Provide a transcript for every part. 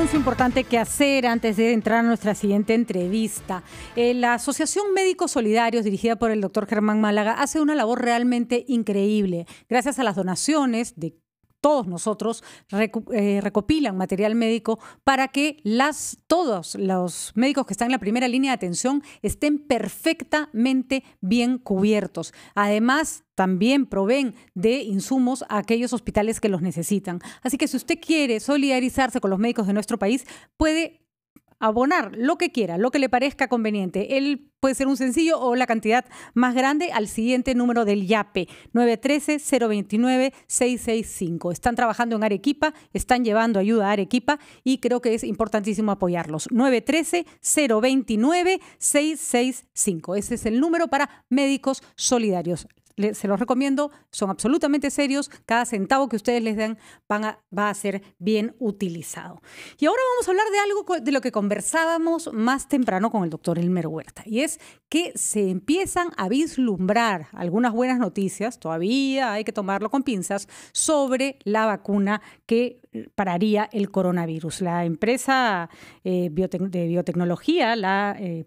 anuncio importante que hacer antes de entrar a nuestra siguiente entrevista. La Asociación Médicos Solidarios, dirigida por el doctor Germán Málaga, hace una labor realmente increíble. Gracias a las donaciones de todos nosotros, recopilan material médico para que todos los médicos que están en la primera línea de atención estén perfectamente bien cubiertos. Además, también proveen de insumos a aquellos hospitales que los necesitan. Así que si usted quiere solidarizarse con los médicos de nuestro país, puede abonar lo que quiera, lo que le parezca conveniente. Él puede ser un sencillo o la cantidad más grande al siguiente número del YAPE, 913-029-665. Están trabajando en Arequipa, están llevando ayuda a Arequipa y creo que es importantísimo apoyarlos. 913-029-665. Ese es el número para Médicos Solidarios. Se los recomiendo, son absolutamente serios. Cada centavo que ustedes les den va a ser bien utilizado. Y ahora vamos a hablar de algo de lo que conversábamos más temprano con el doctor Elmer Huerta, y es que se empiezan a vislumbrar algunas buenas noticias, todavía hay que tomarlo con pinzas, sobre la vacuna que pararía el coronavirus. La empresa de biotecnología, el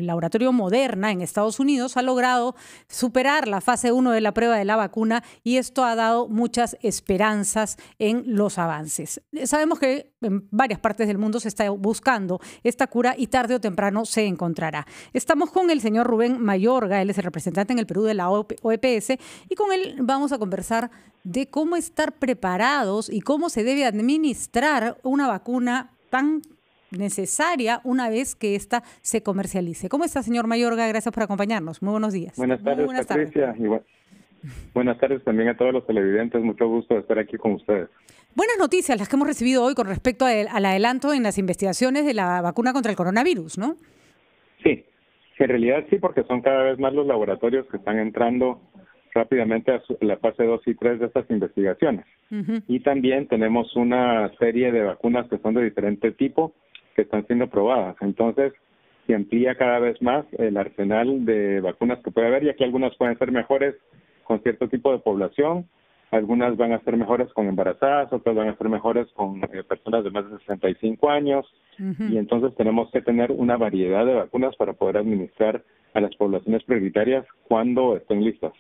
laboratorio Moderna en Estados Unidos, ha logrado superar la fase 1 de la prueba de la vacuna y esto ha dado muchas esperanzas en los avances. Sabemos que en varias partes del mundo se está buscando esta cura y tarde o temprano se encontrará. Estamos con el señor Rubén Mayorga, él es el representante en el Perú de la OEPS, y con él vamos a conversar de cómo estar preparados y cómo se debe administrar una vacuna tan necesaria una vez que ésta se comercialice. ¿Cómo está, señor Mayorga? Gracias por acompañarnos. Muy buenos días. Buenas tardes, Patricia. Y buenas tardes también a todos los televidentes. Mucho gusto de estar aquí con ustedes. Buenas noticias las que hemos recibido hoy con respecto al adelanto en las investigaciones de la vacuna contra el coronavirus, ¿no? Sí, en realidad sí, porque son cada vez más los laboratorios que están entrando rápidamente a la fase 2 y 3 de estas investigaciones. Y también tenemos una serie de vacunas que son de diferente tipo que están siendo probadas. Entonces, se amplía cada vez más el arsenal de vacunas que puede haber, y aquí algunas pueden ser mejores con cierto tipo de población, algunas van a ser mejores con embarazadas, otras van a ser mejores con personas de más de 65 años, y entonces tenemos que tener una variedad de vacunas para poder administrar a las poblaciones prioritarias cuando estén listas.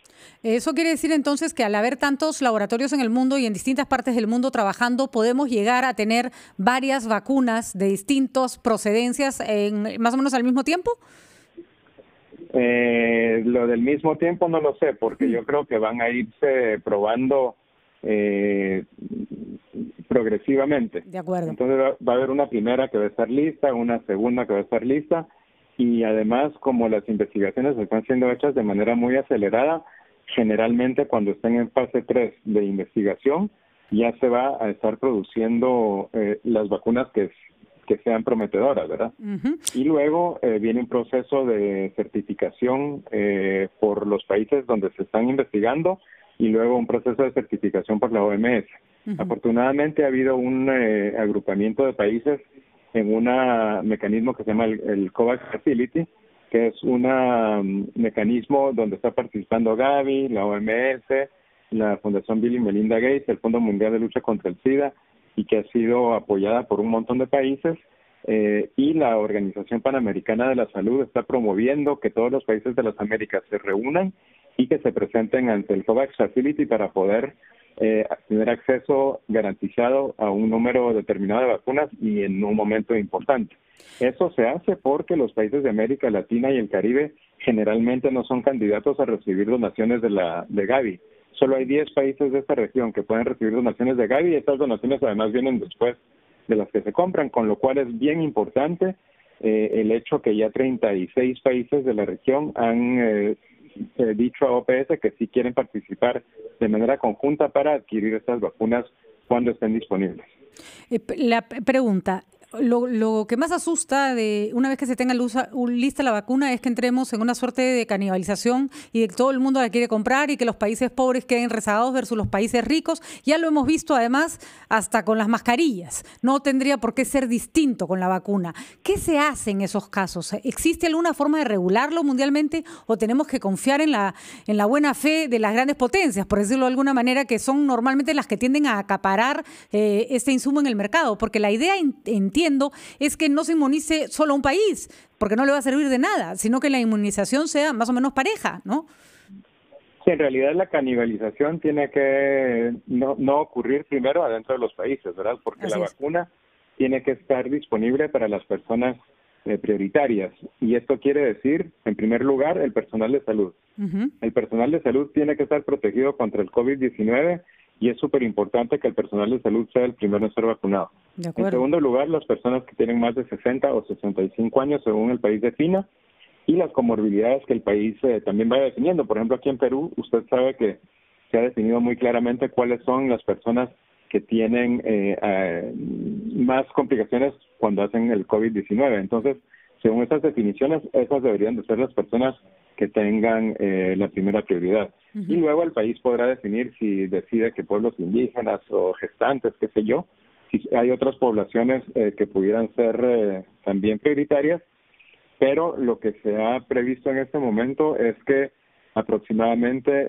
Eso quiere decir entonces que al haber tantos laboratorios en el mundo y en distintas partes del mundo trabajando, podemos llegar a tener varias vacunas de distintas procedencias más o menos al mismo tiempo. Lo del mismo tiempo no lo sé, porque yo creo que van a irse probando progresivamente. De acuerdo. Entonces va a haber una primera que va a estar lista, una segunda que va a estar lista, y además, como las investigaciones están siendo hechas de manera muy acelerada, generalmente cuando estén en fase 3 de investigación ya se va a estar produciendo las vacunas que sean prometedoras, ¿verdad? Y luego viene un proceso de certificación por los países donde se están investigando, y luego un proceso de certificación por la OMS. Afortunadamente ha habido un agrupamiento de países en un mecanismo que se llama el COVAX Facility, que es un mecanismo donde está participando Gavi, la OMS, la Fundación Bill y Melinda Gates, el Fondo Mundial de Lucha contra el SIDA, y que ha sido apoyada por un montón de países, y la Organización Panamericana de la Salud está promoviendo que todos los países de las Américas se reúnan y que se presenten ante el COVAX Facility para poder tener acceso garantizado a un número determinado de vacunas y en un momento importante. Eso se hace porque los países de América Latina y el Caribe generalmente no son candidatos a recibir donaciones de Gavi. Solo hay 10 países de esta región que pueden recibir donaciones de Gavi, y estas donaciones además vienen después de las que se compran, con lo cual es bien importante el hecho que ya 36 países de la región han dicho a OPS que sí quieren participar de manera conjunta para adquirir estas vacunas cuando estén disponibles. La pregunta, Lo que más asusta de una vez que se tenga lista la vacuna es que entremos en una suerte de canibalización y de que todo el mundo la quiere comprar y que los países pobres queden rezagados versus los países ricos. Ya lo hemos visto además hasta con las mascarillas. No tendría por qué ser distinto con la vacuna. ¿Qué se hace en esos casos? ¿Existe alguna forma de regularlo mundialmente o tenemos que confiar en la buena fe de las grandes potencias, por decirlo de alguna manera, que son normalmente las que tienden a acaparar este insumo en el mercado? Porque la idea, entiendo, es que no se inmunice solo a un país, porque no le va a servir de nada, sino que la inmunización sea más o menos pareja, ¿no? Sí, en realidad la canibalización tiene que no ocurrir primero adentro de los países, ¿verdad? Porque la vacuna tiene que estar disponible para las personas prioritarias. Y esto quiere decir, en primer lugar, el personal de salud. El personal de salud tiene que estar protegido contra el COVID-19 y es súper importante que el personal de salud sea el primero en ser vacunado. En segundo lugar, las personas que tienen más de 60 o 65 años, según el país defina, y las comorbilidades que el país también vaya definiendo. Por ejemplo, aquí en Perú, usted sabe que se ha definido muy claramente cuáles son las personas que tienen más complicaciones cuando hacen el COVID-19. Entonces, según estas definiciones, esas deberían de ser las personas que tengan la primera prioridad. Y luego el país podrá definir si decide que pueblos indígenas o gestantes, qué sé yo, si hay otras poblaciones que pudieran ser también prioritarias, pero lo que se ha previsto en este momento es que aproximadamente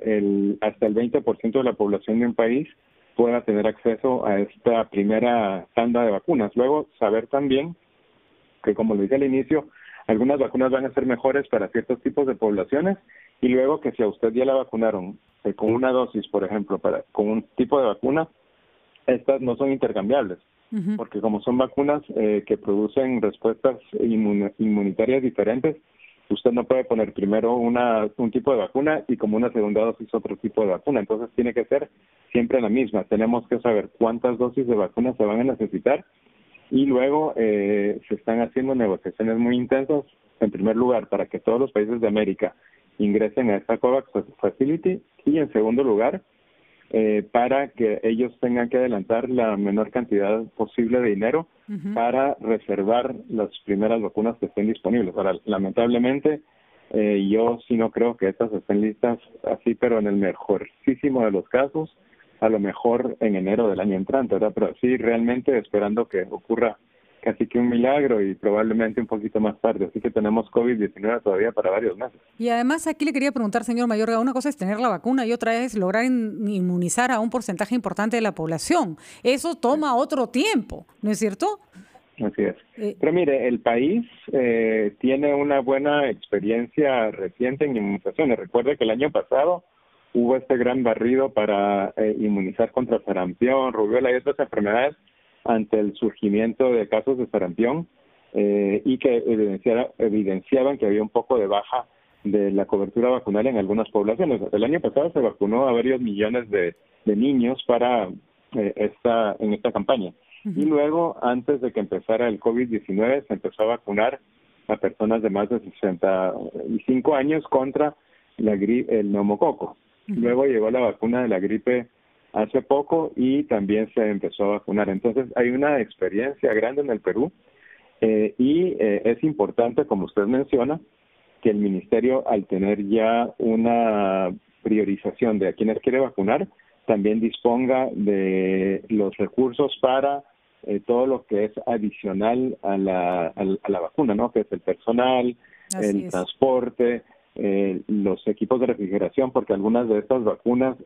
hasta el 20% de la población de un país pueda tener acceso a esta primera tanda de vacunas. Luego, saber también que, como lo dije al inicio, algunas vacunas van a ser mejores para ciertos tipos de poblaciones y luego que si a usted ya la vacunaron con una dosis, por ejemplo, con un tipo de vacuna, estas no son intercambiables, porque como son vacunas que producen respuestas inmunitarias diferentes, usted no puede poner primero un tipo de vacuna y como una segunda dosis otro tipo de vacuna. Entonces tiene que ser siempre la misma. Tenemos que saber cuántas dosis de vacuna se van a necesitar y luego se están haciendo negociaciones muy intensas, en primer lugar, para que todos los países de América ingresen a esta COVAX Facility y en segundo lugar, para que ellos tengan que adelantar la menor cantidad posible de dinero para reservar las primeras vacunas que estén disponibles. Ahora, lamentablemente, yo sí no creo que estas estén listas así, pero en el mejorcísimo de los casos, a lo mejor en enero del año entrante, ¿verdad? Pero sí, realmente esperando que ocurra casi que un milagro y probablemente un poquito más tarde. Así que tenemos COVID-19 todavía para varios meses. Y además aquí le quería preguntar, señor Mayorga, una cosa es tener la vacuna y otra es lograr inmunizar a un porcentaje importante de la población. Eso toma otro tiempo, ¿no es cierto? Así es. Pero mire, el país tiene una buena experiencia reciente en inmunizaciones. Recuerde que el año pasado hubo este gran barrido para inmunizar contra sarampión, rubiola y otras enfermedades ante el surgimiento de casos de sarampión y que evidenciaban que había un poco de baja de la cobertura vacunal en algunas poblaciones. El año pasado se vacunó a varios millones de niños en esta campaña. Y luego, antes de que empezara el COVID-19, se empezó a vacunar a personas de más de 65 años contra el neumococo. Luego llegó la vacuna de la gripe hace poco y también se empezó a vacunar. Entonces hay una experiencia grande en el Perú y es importante, como usted menciona, que el ministerio, al tener ya una priorización de a quienes quiere vacunar, también disponga de los recursos para todo lo que es adicional a la vacuna, ¿no? Que es el personal, el transporte, los equipos de refrigeración, porque algunas de estas vacunas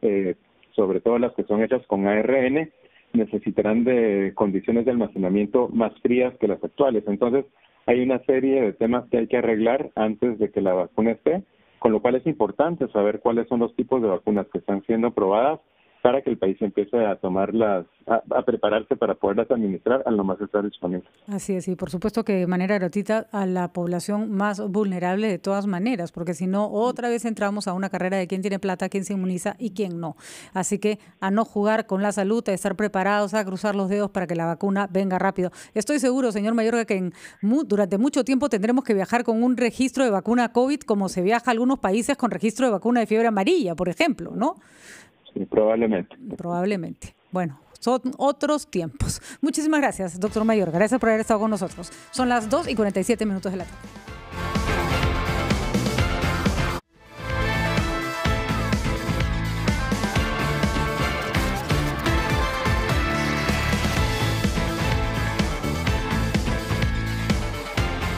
sobre todo las que son hechas con ARN, necesitarán de condiciones de almacenamiento más frías que las actuales. Entonces, hay una serie de temas que hay que arreglar antes de que la vacuna esté, con lo cual es importante saber cuáles son los tipos de vacunas que están siendo probadas para que el país empiece a tomarlas, a prepararse para poderlas administrar a lo más estar disponible. Así es, y por supuesto que de manera gratuita a la población más vulnerable de todas maneras, porque si no, otra vez entramos a una carrera de quién tiene plata, quién se inmuniza y quién no. Así que a no jugar con la salud, a estar preparados, a cruzar los dedos para que la vacuna venga rápido. Estoy seguro, señor Mayorga, que durante mucho tiempo tendremos que viajar con un registro de vacuna COVID, como se viaja a algunos países con registro de vacuna de fiebre amarilla, por ejemplo, ¿no? Sí, probablemente. Probablemente. Bueno, Son otros tiempos. Muchísimas gracias, doctor Mayor. Gracias por haber estado con nosotros. Son las 2:47 de la tarde.